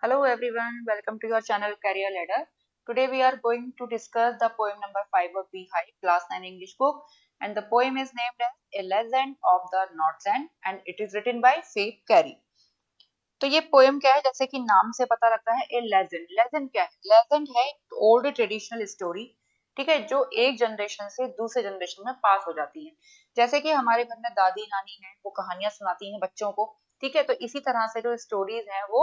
Hello everyone, welcome to your channel Career Ladder. Today we are going to discuss the poem number 5 of Beehive Class 9 English book, and the poem is named as A Legend of the Northland and it is written by Faith Carey. तो ये poem क्या है, जैसे कि नाम से पता लगता है ए लेजेंड। लेजेंड क्या है? लेजेंड है ओल्ड ट्रेडिशनल स्टोरी, ठीक है, जो एक जनरेशन से दूसरे जनरेशन में पास हो जाती है। जैसे कि हमारे घर में दादी नानी है, वो कहानियां सुनाती हैं बच्चों को, ठीक है। तो इसी तरह से जो स्टोरीज हैं वो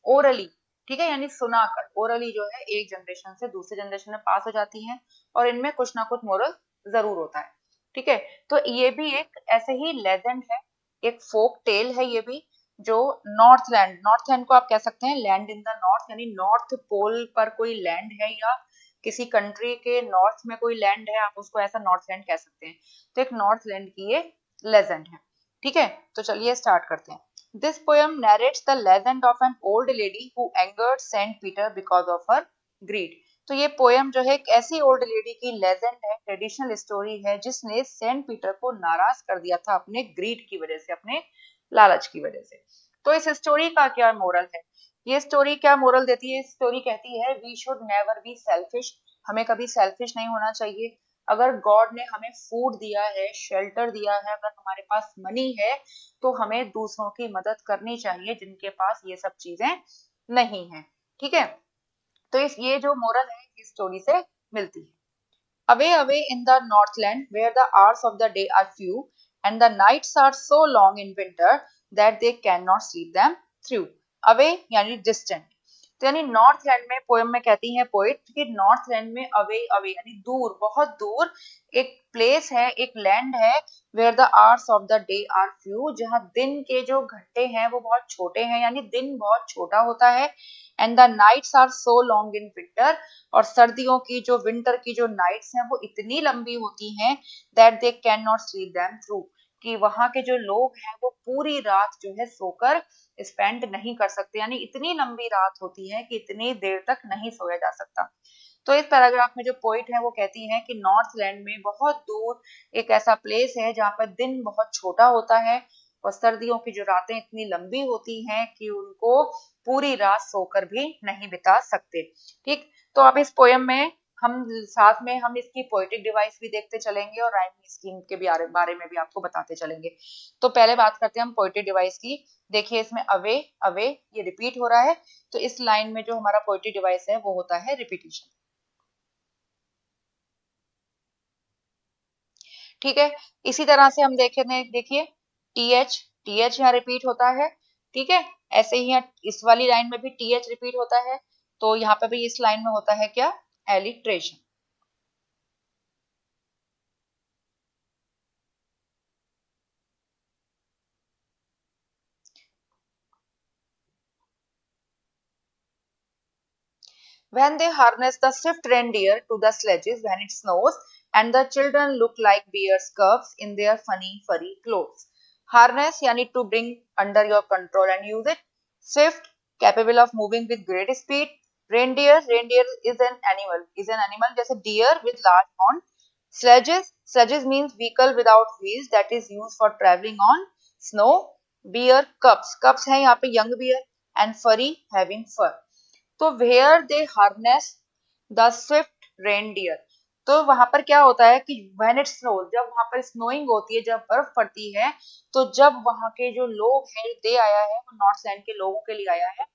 ओरली, ठीक है, यानी सुनाकर ओरली जो है एक जनरेशन से दूसरे जनरेशन में पास हो जाती हैं और इनमें कुछ ना कुछ मोरल जरूर होता है, ठीक है। तो ये भी एक ऐसे ही लेजेंड है, एक फोक टेल है ये भी, जो नॉर्थलैंड, नॉर्थलैंड को आप कह सकते हैं लैंड इन द नॉर्थ, यानी नॉर्थ पोल पर कोई लैंड है या किसी कंट्री के नॉर्थ में कोई लैंड है, आप उसको ऐसा नॉर्थलैंड कह सकते हैं। तो एक नॉर्थलैंड की ये लेजेंड है, ठीक है। तो चलिए स्टार्ट करते हैं। This poem narrates the legend of an old lady who angered Saint Peter because of her greed. तो ये पोएम जो है एक ऐसी ओल्ड लेडी की लेजेंड है, ट्रेडिशनल स्टोरी है, जिसने सेंट पीटर को नाराज कर दिया था अपने ग्रीड की वजह से, अपने लालच की वजह से। तो इस स्टोरी का क्या मोरल है? ये स्टोरी क्या मोरल देती है? स्टोरी कहती है we should never be selfish, हमें कभी सेल्फिश नहीं होना चाहिए। अगर गॉड ने हमें फूड दिया है, शेल्टर दिया है, अगर हमारे पास मनी है, तो हमें दूसरों की मदद करनी चाहिए जिनके पास ये सब चीजें नहीं है, ठीक है। तो इस ये जो मोरल है इस स्टोरी से मिलती है। Away, away in the northland, where the hours of the day are few and the nights are so long in winter that they cannot sleep them through. Away यानी distant, तो यानी Northland में poem में कहती है poet कि Northland में away, away यानी दूर, बहुत दूर एक प्लेस है, एक लैंड है, where the hours of the day are few, जहाँ दिन के जो घंटे हैं वो बहुत छोटे हैं, यानी दिन बहुत छोटा होता है। And the nights are so long in winter, और सर्दियों की जो विंटर की जो नाइट्स हैं वो इतनी लंबी होती हैं that they can not sleep them through, कि वहां के जो लोग हैं वो पूरी रात जो है सोकर स्पेंड नहीं कर सकते, यानी इतनी लंबी रात होती है कि इतनी देर तक नहीं सोया जा सकता। तो इस पैराग्राफ में जो पोइट है वो कहती है कि नॉर्थलैंड में बहुत दूर एक ऐसा प्लेस है जहाँ पर दिन बहुत छोटा होता है और सर्दियों की जो रातें इतनी लंबी होती हैं कि उनको पूरी रात सोकर भी नहीं बिता सकते, ठीक। तो अब इस पोयम में हम साथ में हम इसकी पोएटिक डिवाइस भी देखते चलेंगे और राइमिंग स्कीम के भी बारे में भी आपको बताते चलेंगे। तो पहले बात करते हैं हम पोएटिक डिवाइस की। देखिए इसमें अवे, अवे ये रिपीट हो रहा है, तो इस लाइन में जो हमारा पोएटिक डिवाइस है वो होता है रिपीटिशन, ठीक है। इसी तरह से हम देखिए टी एच यहाँ रिपीट होता है, ठीक है। ऐसे ही यहाँ इस वाली लाइन में भी टी एच रिपीट होता है, तो यहाँ पे भी इस लाइन में होता है क्या? Alliteration. When they harness the swift reindeer to the sledges when it snows, and the children look like bears cubs in their funny furry clothes. Harness yani to bring under your control and use it. Swift, capable of moving with great speed. Reindeer, reindeer is an animal जैसे deer with large horn. Sledges, sledges means vehicle without wheels that is used for traveling on snow. Bear, cubs, cubs है यहाँ पे young bear, and furry having fur. तो where they harness the swift reindeer, तो वहां पर क्या होता है कि व्हेन इट स्नोज, जब वहां पर स्नोइंग होती है, जब बर्फ पड़ती है, तो जब वहां के जो लोग हैं, दे आया है वो नॉर्थलैंड के लोगों के लिए आया है,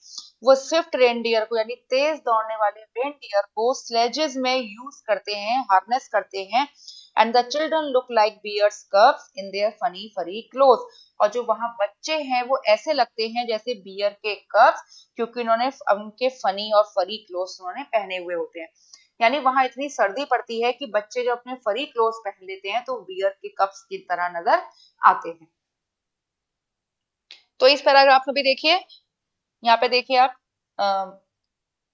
वो स्विफ्ट रेनडियर को यानी तेज दौड़ने वाले रेनडियर को स्लेजेस में यूज करते हैं, हार्नेस करते हैं। And the children look like bears cubs in their funny furry cloth, और जो वहां बच्चे हैं वो ऐसे लगते हैं जैसे बियर के कब्स, क्योंकि उन्होंने उनके फनी और फरी क्लोथ्स उन्होंने पहने हुए होते हैं। यानी वहां इतनी सर्दी पड़ती है कि बच्चे जो अपने फरी क्लोथ्स पहन लेते हैं तो बियर के कप्स की तरह नजर आते हैं। तो इस पैराग्राफ में भी देखिए, यहाँ पे देखिए आप,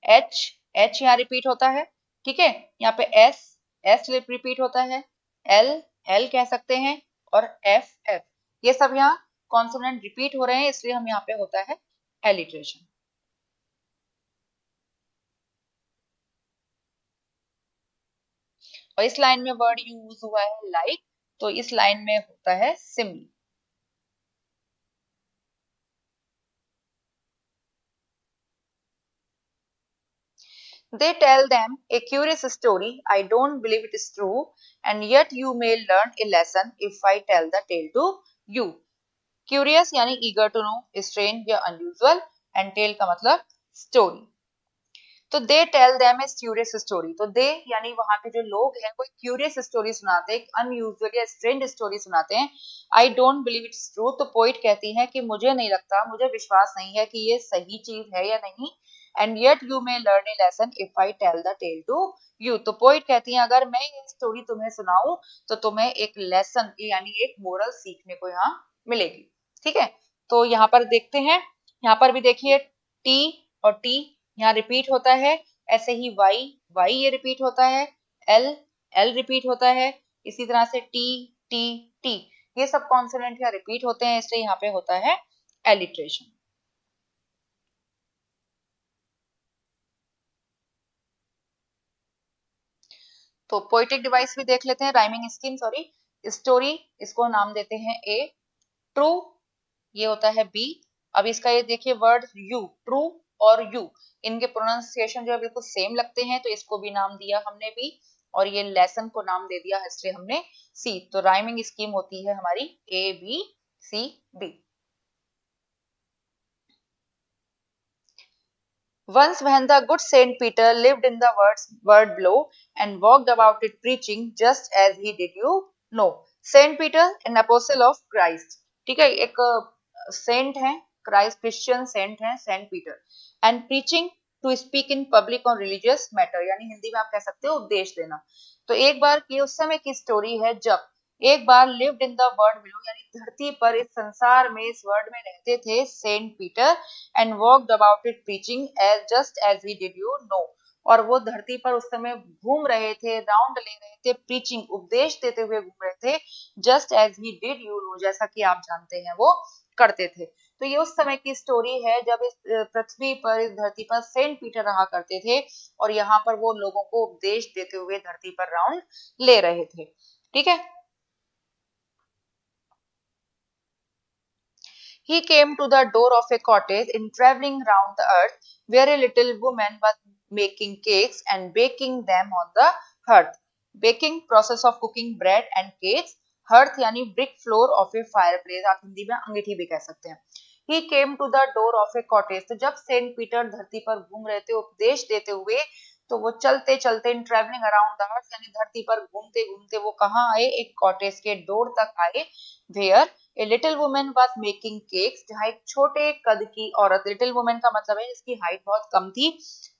एच, एच यहाँ रिपीट होता है, ठीक है। यहाँ पे एस, एस रिपीट होता है, एल, एल कह सकते हैं, और एफ, एफ, ये सब यहाँ कॉन्सोनेंट रिपीट हो रहे हैं, इसलिए हम यहाँ पे होता है एलिट्रेशन। और इस लाइन में वर्ड यूज हुआ है लाइक, तो इस लाइन में होता है similar. They tell them a curious story. I don't believe it is true, and yet you may learn a lesson if I tell the tale to you. Curious यानी eager to know, strange या unusual, and tale का मतलब story. तो they tell them a curious story, तो they यानी वहां के जो लोग हैं वो क्यूरियस स्टोरी सुनाते हैं, एक अनयूजुअल या स्ट्रेंज स्टोरी सुनाते हैं. I don't believe it's true, तो पोइट कहती है कि मुझे नहीं लगता, मुझे विश्वास नहीं है कि ये सही चीज है या नहीं. And yet you may learn a lesson if I tell the tale to you, तो पोइट कहती है अगर मैं ये स्टोरी तुम्हें सुनाऊं तो तुम्हें एक लेसन यानी एक मोरल सीखने को यहाँ मिलेगी. ठीक है, तो यहाँ पर देखते हैं, यहाँ पर भी देखिए टी और टी यहाँ रिपीट होता है, ऐसे ही वाई वाई ये रिपीट होता है, एल एल रिपीट होता है, इसी तरह से टी टी टी ये सब कॉन्सोनेंट यहाँ रिपीट होते हैं, इसलिए यहाँ पे होता है एलिट्रेशन. तो पोइटिक डिवाइस भी देख लेते हैं, राइमिंग स्कीम सॉरी. स्टोरी इसको नाम देते हैं ए, ट्रू ये होता है बी. अब इसका ये देखिए वर्ड यू, ट्रू और यू इनके प्रोनाउंसिएशन जो है बिल्कुल सेम लगते हैं, तो इसको भी नाम दिया हमने बी, और ये लेसन को नाम दे दिया इसलिए हमने सी. तो राइमिंग स्कीम होती है हमारी A B C B. Once when the good Saint Peter lived in the word below and walked about it preaching just as he did you know. Saint Peter an apostle of Christ. ठीक है, एक Saint है, Christ Christian Saint है Saint Peter, and preaching to speak in public on religious matter, यानी हिंदी में आप कह सकते हो उपदेश देना. तो एक बार की उस समय की स्टोरी है जब एक बार lived in the world below यानी धरती पर इस संसार में इस वर्ल्ड में रहते थे Saint Peter, and walked about it preaching as just as we did you know, और वो धरती पर उस समय घूम रहे थे, राउंड ले रहे थे, प्रीचिंग उपदेश देते हुए घूम रहे थे, just as he did you know जैसा कि आप जानते हैं वो करते थे. तो ये उस समय की स्टोरी है जब इस पृथ्वी पर इस धरती पर सेंट पीटर रहा करते थे, और यहाँ पर वो लोगों को उपदेश देते हुए धरती पर राउंड ले रहे थे. ठीक है, he came to the door of a cottage in traveling round the earth, where a little woman was making cakes and baking them on the hearth. Baking process of cooking bread and cakes. Hearth यानी brick floor of a fireplace, आप हिंदी में अंगीठी भी कह सकते हैं. He came to the door of a cottage. तो जब Saint Peter धरती पर घूम रहे थे उपदेश देते हुए, तो वो चलते चलते इन ट्रेवलिंग अराउंड द अर्थ यानी धरती पर घूमते घूमते वो कहाँ आए, एक कॉटेज के डोर तक आए, where a little woman was making cakes, जहाँ एक छोटे कद की औरत, लिटिल वुमन का मतलब है जिसकी हाइट बहुत कम थी,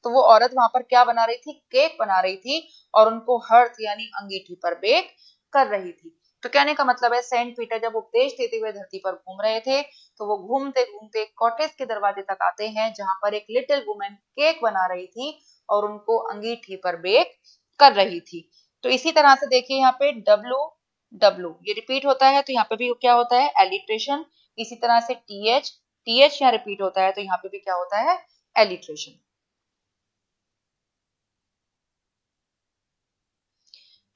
तो वो औरत वहां पर क्या बना रही थी, केक बना रही थी, और उनको हर्थ यानी अंगीठी पर बेक कर रही थी. तो कहने का मतलब है सेंट पीटर जब उपदेश देते हुए धरती पर घूम रहे थे, तो वो घूमते घूमते कॉटेज के दरवाजे तक आते हैं जहां पर एक लिटिल वुमन केक बना रही थी और उनको अंगीठी पर बेक कर रही थी. तो इसी तरह से देखिए यहाँ पे डब्लू डब्लू ये रिपीट होता है, तो यहाँ पे भी क्या होता है एलिट्रेशन. इसी तरह से टीएच टीएच यहाँ रिपीट होता है, तो यहाँ पे भी क्या होता है alliteration.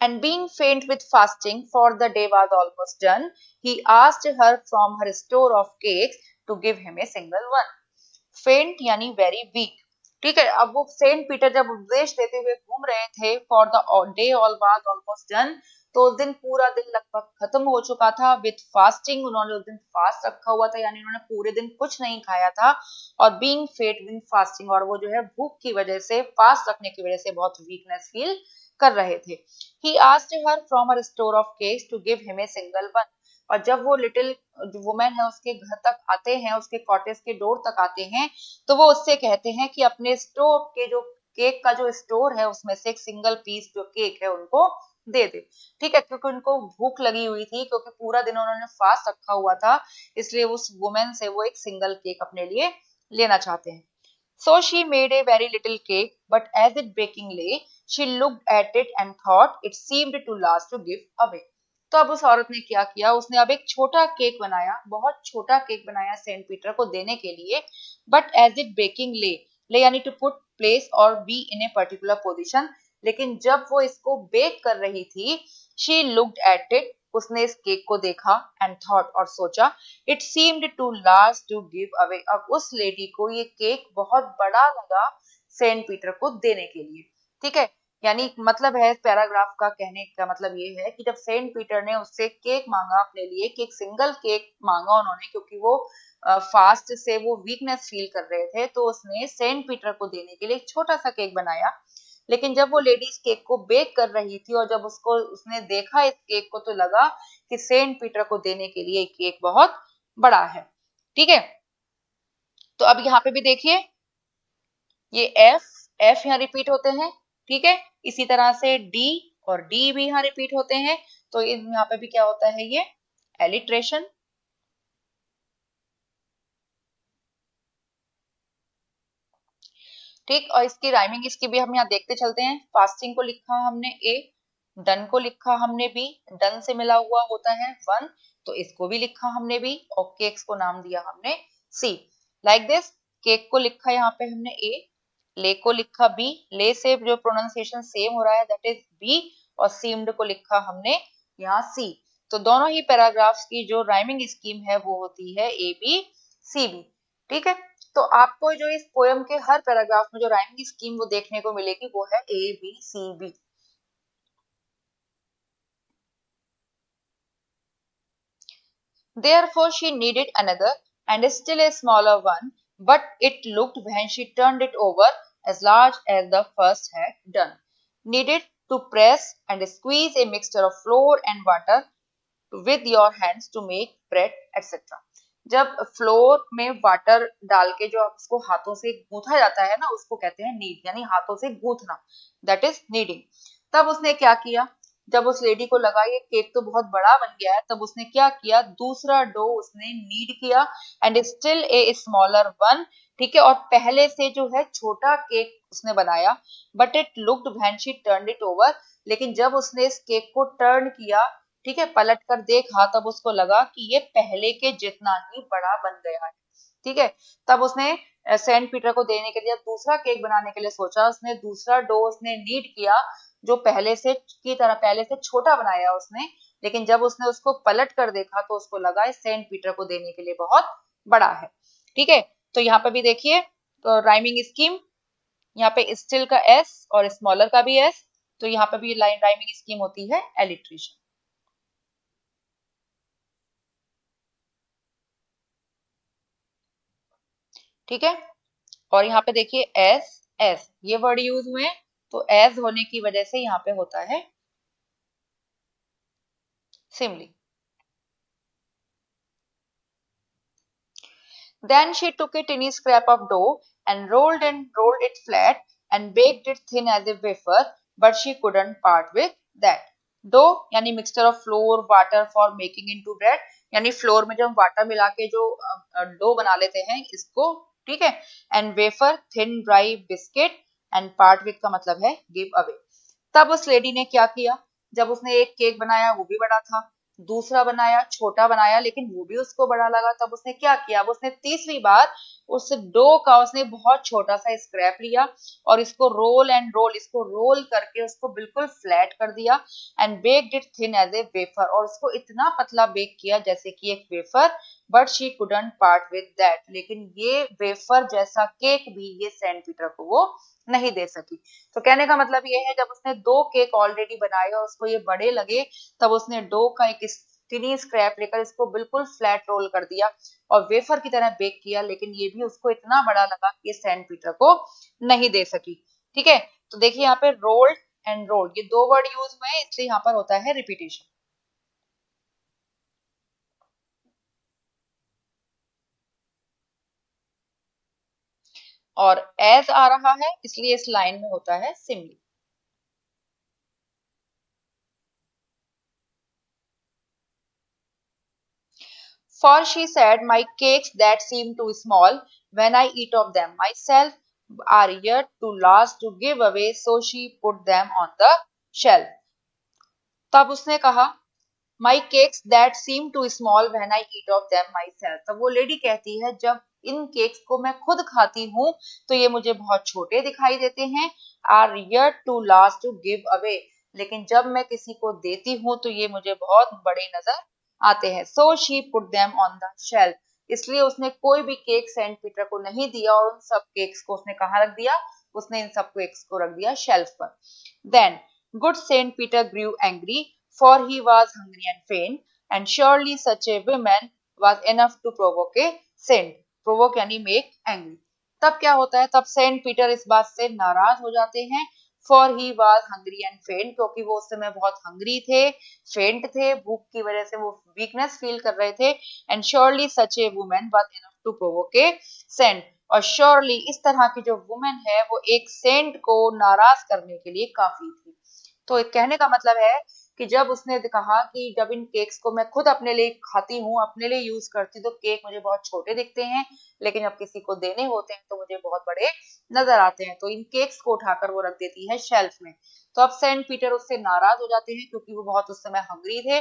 And being faint with fasting, for the day was almost done, he asked her from her store of cakes to give him a single one. फेंट यानी वेरी वीक. ठीक है, अब वो सेंट पीटर जब उपदेश देते हुए घूम रहे थे, for the day all was almost done, तो उस दिन पूरा दिन लगभग खत्म हो चुका था. विथ फास्टिंग उन्होंने उस दिन फास्ट रखा हुआ था, यानी उन्होंने पूरे दिन कुछ नहीं खाया था, और बीइंग फेट विद फास्टिंग, और वो जो है भूख की वजह से, फास्ट रखने की वजह से बहुत वीकनेस फील कर रहे थे. He asked her from her store of cakes to give him a single one, और जब वो लिटिल वुमेन है उसके घर तक आते हैं, उसके कॉटेज के डोर तक आते हैं, तो वो उससे कहते हैं कि अपने स्टोर के जो केक का जो स्टोर है उसमें से एक सिंगल पीस जो केक है उनको दे दे. ठीक है, क्योंकि उनको भूख लगी हुई थी, क्योंकि पूरा दिन उन्होंने फास्ट रखा हुआ था, इसलिए उस वुमेन से वो एक सिंगल केक अपने लिए लेना चाहते हैं. So she made a very little cake, but as it baking lay, she looked at it and thought it seemed to last to give away. तो अब उस औरत ने क्या किया, उसने अब एक छोटा केक बनाया, बहुत छोटा केक बनाया सेंट पीटर को देने के लिए, बट एज इट बेकिंग ले, ले यानी टू पुट प्लेस और be in a particular position, लेकिन जब वो इसको बेक कर रही थी, शी लुक्ड एट इट, उसने इस केक को देखा, एंड थॉट और सोचा, it seemed too last to give away, अब उस लेडी को ये केक बहुत बड़ा लगा, सेंट पीटर को देने के लिए। ठीक है, यानी मतलब है पैराग्राफ का, कहने का मतलब ये है कि जब सेंट पीटर ने उससे केक मांगा अपने लिए, कि एक सिंगल केक मांगा उन्होंने, क्योंकि वो फास्ट से वो वीकनेस फील कर रहे थे, तो उसने सेंट पीटर को देने के लिए एक छोटा सा केक बनाया। लेकिन जब वो लेडीज केक को बेक कर रही थी और जब उसको उसने देखा इस केक को, तो लगा कि सेंट पीटर को देने के लिए केक बहुत बड़ा है। ठीक है, तो अब यहाँ पे भी देखिए ये एफ एफ यहाँ रिपीट होते हैं। ठीक है, इसी तरह से डी और डी भी यहाँ रिपीट होते हैं। तो यहाँ पे भी क्या होता है, ये एलिट्रेशन। ठीक, और इसकी राइमिंग इसकी भी हम यहाँ देखते चलते हैं। फास्टिंग को लिखा हमने ए, डन को लिखा हमने बी, डन से मिला हुआ होता है वन, तो इसको भी लिखा हमने बी, और केक्स को नाम दिया हमने सी। लाइक दिस, केक को लिखा यहाँ पे हमने ए, ले को लिखा बी, ले से जो प्रोनाउंसिएशन सेम हो रहा है दैट इज बी, और सीम्ड को लिखा हमने यहाँ सी। तो दोनों ही पैराग्राफ्स की जो राइमिंग स्कीम है वो होती है ए बी सी बी। ठीक है, तो आपको जो इस पोयम के हर पैराग्राफ में जो राइमिंग स्कीम वो देखने को मिलेगी वो है A B C B. Therefore she needed another, and still a smaller one, but it looked when she turned it over as large as the first had done. Needed to press and squeeze a mixture of flour and water with your hands to make bread etc. जब floor में water डाल के जो उसको हाथों से गूंथा जाता है ना, उसको कहते हैं नीड, यानी हाथों से गूंथना, दैट इज नीडिंग। तब उसने क्या किया, जब उस लेडी को लगा ये केक तो बहुत बड़ा बन गया है, तब उसने क्या किया, दूसरा डो उसने नीड किया, and still a smaller one. ठीक है, और पहले से जो है छोटा केक उसने बनाया, but it looked when she turned it over, लेकिन जब उसने इस केक को टर्न किया, ठीक है, पलट कर देखा, तब उसको लगा कि ये पहले के जितना ही बड़ा बन गया है। ठीक है, तब उसने सेंट पीटर को देने के लिए दूसरा केक बनाने के लिए सोचा, उसने दूसरा डो उसने नीड किया, जो पहले से की तरह पहले से छोटा बनाया उसने, लेकिन जब उसने उसको पलट कर देखा तो उसको लगा इस सेंट पीटर को देने के लिए बहुत बड़ा है। ठीक है, तो यहाँ पे भी देखिए, तो राइमिंग स्कीम, यहाँ पे स्टिल का एस और स्मॉलर का भी एस, तो यहाँ पे भी लाइन राइमिंग स्कीम होती है एलिट्रेशन। ठीक है, और यहाँ पे देखिए एस एस ये वर्ड यूज हुए हैं, तो एज होने की वजह से यहाँ पे होता है Simli. Then she took a tiny scrap of dough and rolled it flat and baked it thin as a wafer, but she couldn't part with that. Dough यानी mixture of flour, water for making into bread, यानी floor में जब हम water मिला के जो dough बना लेते हैं इसको, ठीक है, and wafer thin dry biscuit, and part with का मतलब है गिव अवे। तब उस लेडी ने क्या किया, जब उसने एक केक बनाया वो भी बड़ा था, दूसरा बनाया छोटा बनाया, लेकिन वो भी उसको बड़ा लगा, तब उसने क्या किया, अब उसने तीसरी बार उस डो का उसने बहुत छोटा सा स्क्रैप लिया और इसको रोल एंड रोल, इसको रोल करके उसको बिल्कुल फ्लैट कर दिया, and baked it thin as a wafer, और उसको इतना पतला बेक किया जैसे कि एक wafer, but she couldn't part with that, लेकिन ये वेफर जैसा केक भी ये सेंट पीटर को वो नहीं दे सकी। तो कहने का मतलब ये है, जब उसने दो केक ऑलरेडी बनाए और उसको ये बड़े लगे, तब उसने डो का एक टिनी स्क्रैप लेकर इसको बिल्कुल फ्लैट रोल कर दिया और वेफर की तरह बेक किया, लेकिन ये भी उसको इतना बड़ा लगा कि ये सेंट पीटर को नहीं दे सकी। ठीक है, तो देखिए यहाँ पे रोल्ड एंड रोल्ड ये दो वर्ड यूज हुए हैं, इसलिए यहाँ पर होता है रिपीटेशन। और एज आ रहा है इसलिए इस लाइन में होता है Simli. For she said, my cakes that seem too small when I eat of them myself are yet to last to give away, so she put them on the shelf. तब उसने कहा, my cakes that seem too small when I eat of them myself, तब वो lady कहती है जब इन cakes को मैं खुद खाती हूँ तो ये मुझे बहुत छोटे दिखाई देते हैं, are yet too last to give away, लेकिन जब मैं किसी को देती हूँ तो ये मुझे बहुत बड़े नजर आते हैं। So she put them on the shelf, इसलिए उसने कोई भी केक सेंट पीटर को नहीं दिया और उन सब केक्स को उसने कहाँ रख दिया, उसने इन सबको एग्स को रख दिया शेल्फ पर. Then good Saint Peter grew angry, for he was hungry and faint, and surely such a woman was enough to provoke a Saint. Provoke यानी मेक एंग्री. तब क्या होता है, तब सेंट पीटर इस बात से नाराज हो जाते हैं. For he was hungry and फेंट, क्योंकि वो उस समय बहुत हंग्री थे, फेंट थे, भूख की वजह से वो वीकनेस फील कर रहे थे. And surely such a woman was enough to provoke a Saint, और श्योरली इस तरह की जो वुमेन है वो एक सेंट को नाराज करने के लिए काफी थी. तो कहने का मतलब है कि जब उसने कहा कि जब इन केक्स को मैं खुद अपने लिए खाती हूँ, अपने लिए यूज करती हूँ, तो केक मुझे बहुत छोटे दिखते हैं, लेकिन जब किसी को देने होते हैं तो मुझे बहुत बड़े नजर आते हैं. तो इन केक्स को उठाकर वो रख देती है शेल्फ में. तो अब सेंट पीटर उससे नाराज हो जाते हैं क्योंकि वो बहुत उस समय हंग्री थे.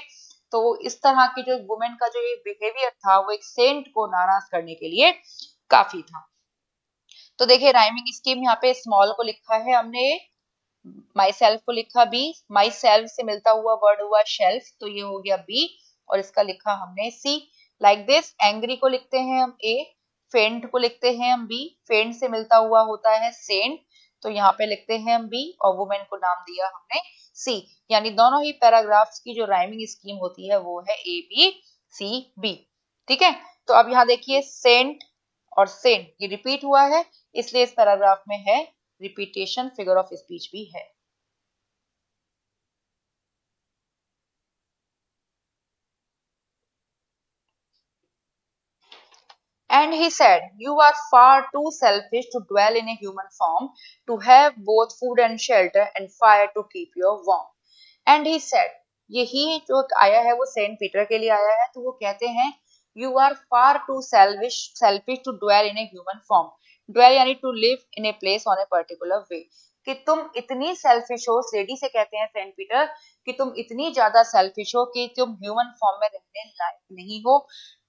तो इस तरह की जो वुमेन का जो ये बिहेवियर था वो एक सेंट को नाराज करने के लिए काफी था. तो देखिए राइमिंग स्कीम यहाँ पे स्मॉल को लिखा है हमने, माई सेल्फ को लिखा बी, माई सेल्फ से मिलता हुआ वर्ड हुआ शेल्फ, तो ये हो गया बी, और इसका लिखा हमने सी. लाइक दिस एंग्री को लिखते हैं हम ए, फेंट को लिखते हैं हम बी, फेंट से मिलता हुआ होता है सेंट, तो यहाँ पे लिखते हैं हम बी, और वुमेन को नाम दिया हमने सी. यानी दोनों ही पैराग्राफ्स की जो राइमिंग स्कीम होती है वो है ए बी सी बी. ठीक है, तो अब यहाँ देखिए सेंट और सेंट ये रिपीट हुआ है, इसलिए इस पैराग्राफ में है रिपीटेशन, फिगर ऑफ स्पीच भी है. And he said, you are far too selfish to dwell in a human form, to have both food and shelter and fire to keep you warm. And he said, यही जो आया है वो Saint Peter के लिए आया है, तो वो कहते हैं you are far too selfish to dwell in a human form. Dwell यानी to live in a place on a particular way, कि तुम इतनी सेल्फिश हो, लेडी से कहते हैं सेंट पीटर कि तुम इतनी ज्यादा सेल्फिश हो कि तुम ह्यूमन फॉर्म में रहने लायक नहीं हो.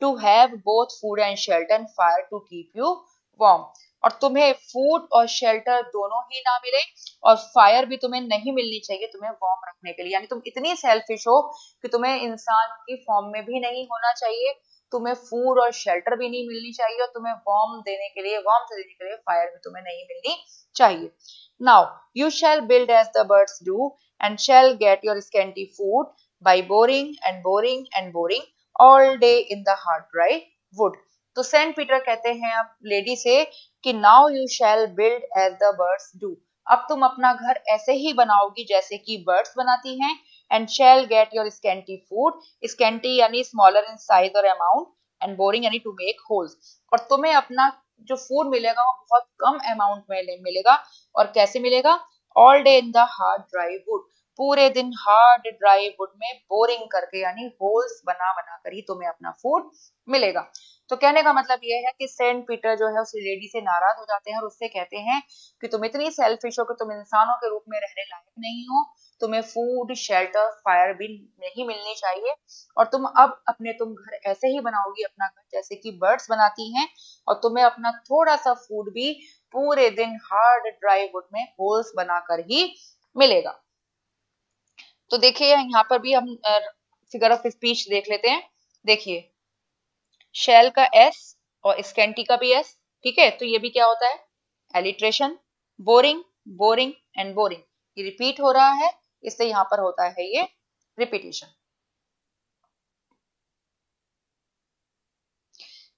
To have both food and shelter and fire to keep you warm, और तुम्हें फूड और शेल्टर दोनों ही ना मिले, और फायर भी तुम्हें नहीं मिलनी चाहिए तुम्हें वार्म रखने के लिए. यानी तुम इतनी सेल्फिश हो कि तुम्हें इंसान की फॉर्म में भी नहीं होना चाहिए, तुम्हें फूड और शेल्टर भी नहीं मिलनी चाहिए, और तुम्हें वार्मथ देने के लिए फायर भी तुम्हें नहीं मिलनी चाहिए. Now you shall build as the birds do and shall get your scanty food by boring and boring and boring all day in the hard dry wood. तो सेंट पीटर कहते हैं अब लेडी से कि now you shall build as the birds do, अब तुम अपना घर ऐसे ही बनाओगी जैसे कि बर्ड्स बनाती हैं. And shall get your scanty food, scanty यानी स्मॉलर इन साइज और अमाउंट, एंड बोरिंग यानी टू मेक होल्स, और तुम्हें अपना जो फूड मिलेगा वो बहुत कम अमाउंट में मिलेगा. और कैसे मिलेगा, all day in the hard dry would, पूरे दिन हार्ड ड्राई वुड में बोरिंग करके यानी होल्स बना बना कर ही तुम्हें अपना फूड मिलेगा. तो कहने का मतलब ये है कि सेंट पीटर जो है उस लेडी से नाराज हो जाते हैं और उससे कहते हैं कि तुम इतनी सेल्फिश हो कि तुम इंसानों के रूप में रहने लायक नहीं हो, तुम्हें फूड शेल्टर फायर भी नहीं मिलनी चाहिए, और तुम घर ऐसे ही बनाओगी अपना घर जैसे कि बर्ड्स बनाती हैं, और तुम्हें अपना थोड़ा सा फूड भी पूरे दिन हार्ड ड्राई वुड में होल्स बनाकर ही मिलेगा. तो देखिए यहाँ पर भी हम फिगर ऑफ स्पीच देख लेते हैं. देखिए शेल का एस और स्कैंटी का भी एस, ठीक है, तो ये भी क्या होता है alliteration. Boring boring and boring ये रिपीट हो रहा है, इससे यहाँ पर होता है ये repetition.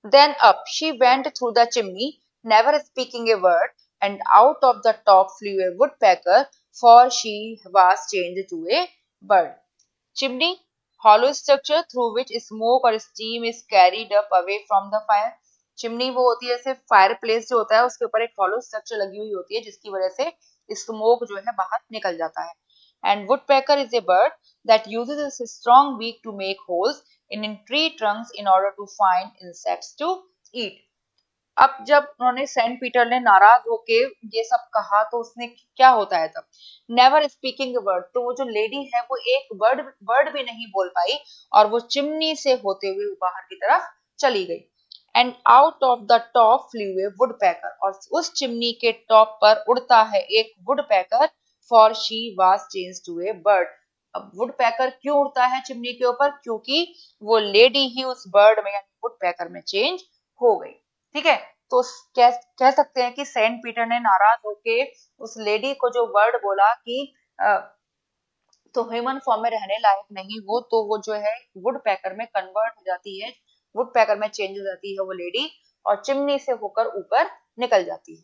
Then up she went through the chimney, never speaking a word, and out of the top flew a woodpecker, for she was changed to a bird. Chimney, hollow structure through which smoke or steam is carried up away from the fire. Chimney वो होती है, जैसे fire place जो होता है उसके ऊपर एक हॉलो स्ट्रक्चर लगी हुई होती है जिसकी वजह से स्मोक जो है बाहर निकल जाता है. And woodpecker is a bird that uses its strong beak to make holes in tree trunks in order to find insects to eat. अब जब उन्होंने सेंट पीटर ने नाराज होके ये सब कहा तो उसने क्या होता है तब, नेवर स्पीकिंग वर्ड, तो वो जो लेडी है वो एक वर्ड भी नहीं बोल पाई और वो चिमनी से होते हुए बाहर की तरफ चली गई. And out of the top flew a woodpecker, और उस चिमनी के टॉप पर उड़ता है एक woodpecker, for she was change to a bird. अब वुडपेकर क्यों उड़ता है चिमनी के ऊपर, क्योंकि वो लेडी ही उस बर्ड में यानी वुडपेकर में चेंज हो गई. ठीक है, तो कह सकते हैं कि सेंट पीटर ने नाराज होके उस लेडी को जो वर्ड बोला कि तो ह्यूमन फॉर्म में रहने लायक नहीं हो, तो वो जो है वुड पैकर में कन्वर्ट हो जाती है, वुड पैकर में चेंज हो जाती है वो लेडी, और चिमनी से होकर ऊपर निकल जाती है।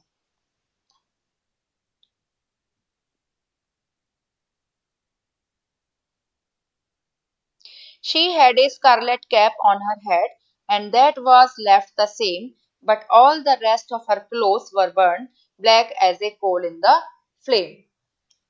She had a scarlet cap on her head, and that was left the same, but all the rest of her clothes were burned black as a coal in the flame.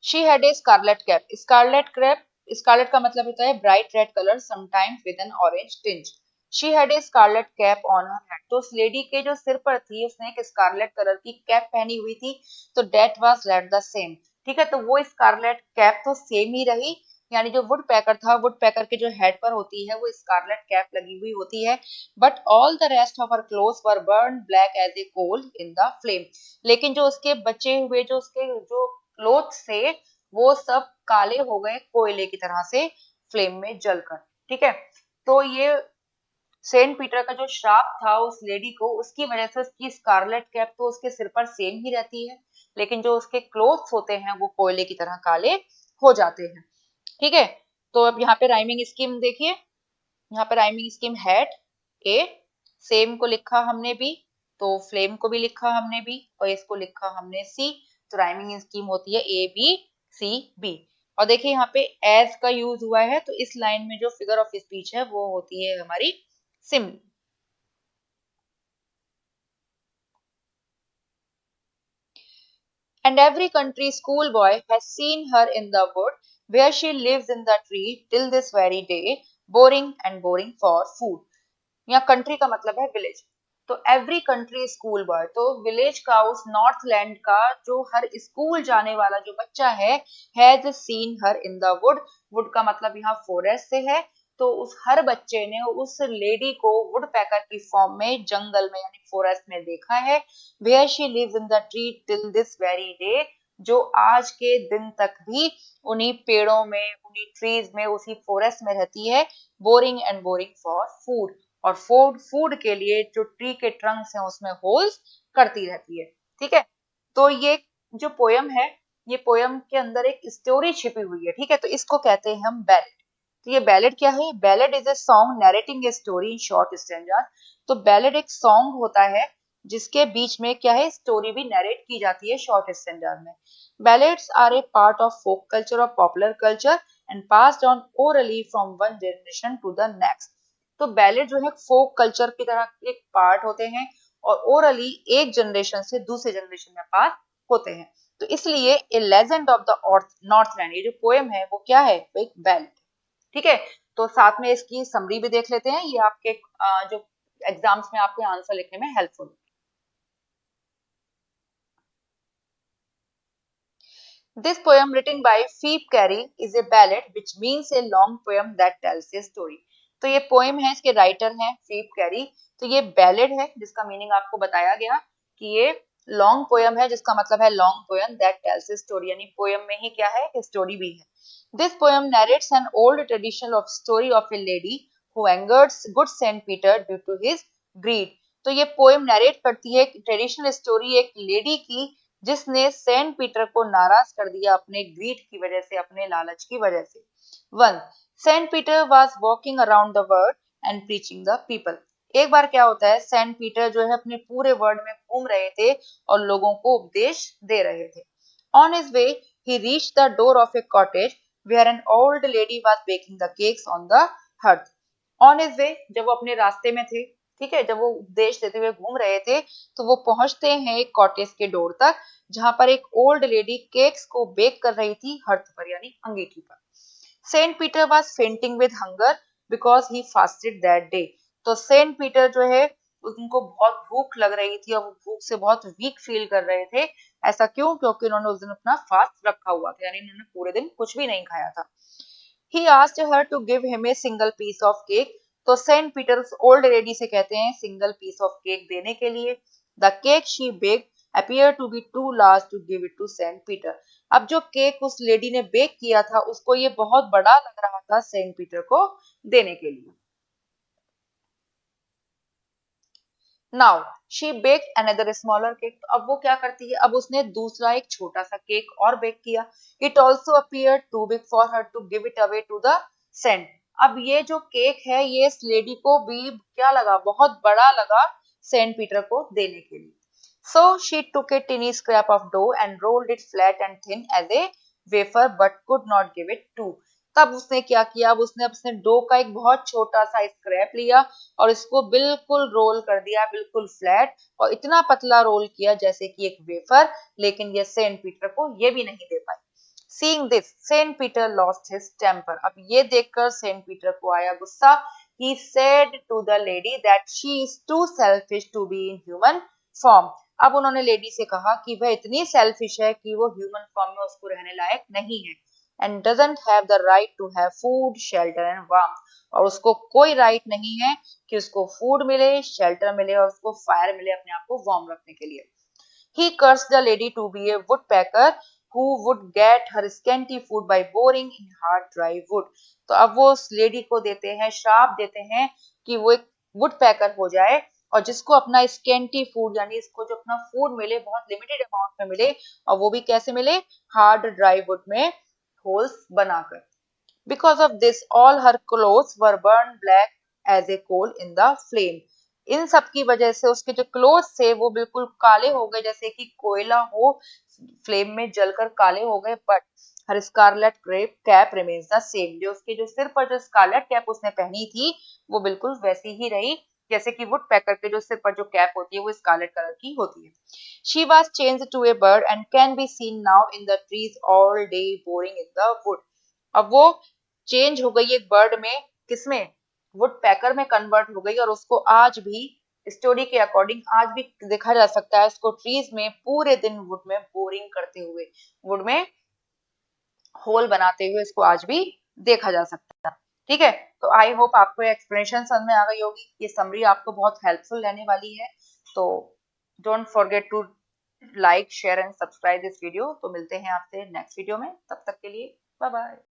She had a scarlet cap. Scarlet का मतलब होता है bright red color, sometimes with an orange tinge. She had a scarlet cap on her head. तो उस lady के जो सिर पर थी उसने एक स्कारलेट कलर की कैप पहनी हुई थी, तो that was left the same. ठीक है, तो वो स्कारलेट कैप तो सेम ही रही, यानी जो वुड पैकर था, वुड पैकर के जो हेड पर होती है वो स्कारलेट कैप लगी हुई होती है, but all the rest of her clothes were burn black as a coal in the flame. लेकिन जो उसके बचे हुए जो उसके जो क्लोथ्स थे वो सब काले हो गए कोयले की तरह से फ्लेम में जलकर। ठीक है, तो ये सेंट पीटर का जो श्राप था उस लेडी को, उसकी वजह से उसकी स्कारलेट कैप तो उसके सिर पर सेम ही रहती है, लेकिन जो उसके क्लोथ्स होते हैं वो कोयले की तरह काले हो जाते हैं। ठीक है, तो अब यहाँ पे राइमिंग स्कीम देखिए, यहाँ पे rhyming scheme had a, same को लिखा हमने बी, तो फ्लेम को भी लिखा हमने बी, और इसको लिखा हमने सी, तो राइमिंग स्कीम होती है ए बी सी बी। और देखिए यहाँ पे एज का यूज हुआ है, तो इस लाइन में जो फिगर ऑफ स्पीच है वो होती है हमारी simile. And every country schoolboy has seen her in the wood where she lives in the tree till this very day, boring and boring for food. यहाँ कंट्री का मतलब है विलेज, तो एवरी कंट्री स्कूल बॉय, तो village का उस north land का जो हर स्कूल जाने वाला जो बच्चा है, has seen her in the wood, would का मतलब यहाँ फॉरेस्ट से है, तो उस हर बच्चे ने उस लेडी को वुड पैकर की फॉर्म में जंगल में यानी फॉरेस्ट में देखा है, where she lives in the tree till this very day, जो आज के दिन तक भी उन्हीं पेड़ों में, उन्हीं ट्रीज में, उसी फॉरेस्ट में रहती है, boring and boring for food, और फूड फूड के लिए जो ट्री के ट्रंक्स हैं उसमें होल्स करती रहती है। ठीक है, तो ये जो पोयम है, ये पोयम के अंदर एक स्टोरी छिपी हुई है। ठीक है, तो इसको कहते हैं हम बैलेड। तो ये बैलेड क्या है? Ballad is a song narrating a story in short stanzas. तो बैलेड एक सॉन्ग होता है जिसके बीच में क्या है, स्टोरी भी नैरेट की जाती है शॉर्ट स्टैंजास में। Ballads are a part of folk culture और popular culture and passed on orally from one generation to the next. तो बैलेड जो है फोक कल्चर की तरह एक पार्ट होते हैं और ओरली एक जनरेशन से दूसरे जनरेशन में पास होते हैं। तो इसलिए ए लेजेंड ऑफ द नॉर्थलैंड, ये जो पोएम है वो क्या है, वो एक बैलेड। ठीक है, तो साथ में इसकी समरी भी देख लेते हैं, ये आपके जो एग्जाम्स में आपके आंसर लिखने में helpful. This poem written by Phoebe Carey is a ballad which means a long poem that tells a story. तो ये पोएम है, इसके राइटर हैं फीब कैरी। तो ये बैलेड है जिसका मीनिंग आपको बताया गया कि ये लॉन्ग पोएम है, जिसका मतलब है long poem that tells a story, यानी पोएम में ही क्या है, स्टोरी भी है। This poem narrates an old tradition of story of a lady who angers good Saint Peter due to his greed. तो ये पोएम नरेट करती है ट्रेडिशनल स्टोरी एक लेडी की जिसने सेंट पीटर को नाराज कर दिया अपने ग्रीड की वजह से, अपने लालच की वजह से। One, Saint Peter was walking around the world and preaching the people. एक बार क्या होता है, सेंट पीटर जो है अपने पूरे वर्ल्ड में घूम रहे थे और लोगों को उपदेश दे रहे थे। On his way he reached the door of a cottage where an old lady was baking the cakes on the hearth. On his way, जब वो अपने रास्ते में थे, ठीक है, जब वो उपदेश देते हुए घूम रहे थे, तो वो पहुंचते हैं एक कॉटेज के डोर तक जहां पर एक ओल्ड लेडी केक्स को बेक कर रही थी हर्थ पर यानी अंगीठी पर। Saint Peter was fainting with hunger because he fasted that day. तो सेंट पीटर जो है उनको बहुत भूख लग रही थी और वो भूख से बहुत वीक फील कर रहे थे। ऐसा क्यों? क्योंकि उन्होंने उस दिन अपना फास्ट रखा हुआ था, यानी उन्होंने पूरे दिन कुछ भी नहीं खाया था। He asked her to give him a single piece of cake. तो सेंट पीटर उस ओल्ड लेडी से कहते हैं सिंगल पीस ऑफ केक देने के लिए। The cake she bake appeared to be too large to give it to Saint Peter. अब जो केक उस लेडी ने बेक किया था उसको ये बहुत बड़ा लग रहा था सेंट पीटर को देने के लिए। Now she bake another smaller cake. तो अब वो क्या करती है, अब उसने दूसरा एक छोटा सा केक और बेक किया। It also appear too big for her to give it away to the Saint. अब ये जो केक है ये इस लेडी को भी क्या लगा, बहुत बड़ा लगा सेंट पीटर को देने के लिए। So she took a tiny scrap of dough and rolled it flat and thin as a wafer but could not give it to। तब उसने क्या किया, अब उसने अपने डो का एक बहुत छोटा सा स्क्रैप लिया और इसको बिल्कुल रोल कर दिया, बिल्कुल फ्लैट, और इतना पतला रोल किया जैसे कि एक वेफर, लेकिन ये सेंट पीटर को ये भी नहीं दे पाई। Seeing this, Saint Peter lost his temper। अब ये देखकर सेंट पीटर को आया गुस्सा। He said to the lady that she is too selfish to be in human form। अब उन्होंने लेडी से कहा कि वह इतनी सेल्फिश है कि वो ह्यूमन फॉर्म में उसको रहने लायक नहीं है। And doesn't have the right to have food shelter and warmth. और उसको कोई राइट नहीं है कि उसको फूड मिले, शेल्टर मिले और उसको फायर मिले अपने आप को वार्म रखने के लिए। He cursed the lady to be a woodpecker who would get her scanty food by boring in hard dry wood। तो अब वो उस लेडी को देते हैं, श्राप देते हैं कि वो एक वुड पैकर हो जाए और जिसको अपना स्केंटी फूड यानी इसको जो अपना फूड मिले बहुत लिमिटेड अमाउंट में मिले, और वो भी कैसे मिले, हार्ड ड्राई वुड में होल्स बनाकर। Because of this, all her clothes were burned black as a coal in the flame। इन सब की वजह से उसके जो क्लोथ्स थे वो बिल्कुल काले हो गए जैसे कि कोयला हो फ्लेम में जलकर काले हो गए। But her scarlet cap remains the same. जो उसके जो सिर पर जो स्कारलेट कैप उसने पहनी थी वो बिल्कुल वैसी ही रही जैसे कि वुड पैकर के जो सिर पर जो कैप होती है वो स्कारलेट कलर की होती है। She was changed to a bird and can be seen now in the trees all day boring in the wood। अब वो चेंज हो गई एक बर्ड में, किसमें, वुड पैकर में कन्वर्ट हो गई, और उसको आज भी स्टोरी के अकॉर्डिंग आज भी देखा जा सकता है उसको ट्रीज में पूरे दिन वुड में बोरिंग करते हुए, वुड में होल बनाते हुए इसको आज भी देखा जा सकता है। ठीक है, तो आई होप आपको एक्सप्लेनेशन समझ में आ गई होगी, ये समरी आपको बहुत हेल्पफुल रहने वाली है। तो don't forget to like share and subscribe this video. तो मिलते हैं आपसे नेक्स्ट वीडियो में, तब तक के लिए बाय बाय।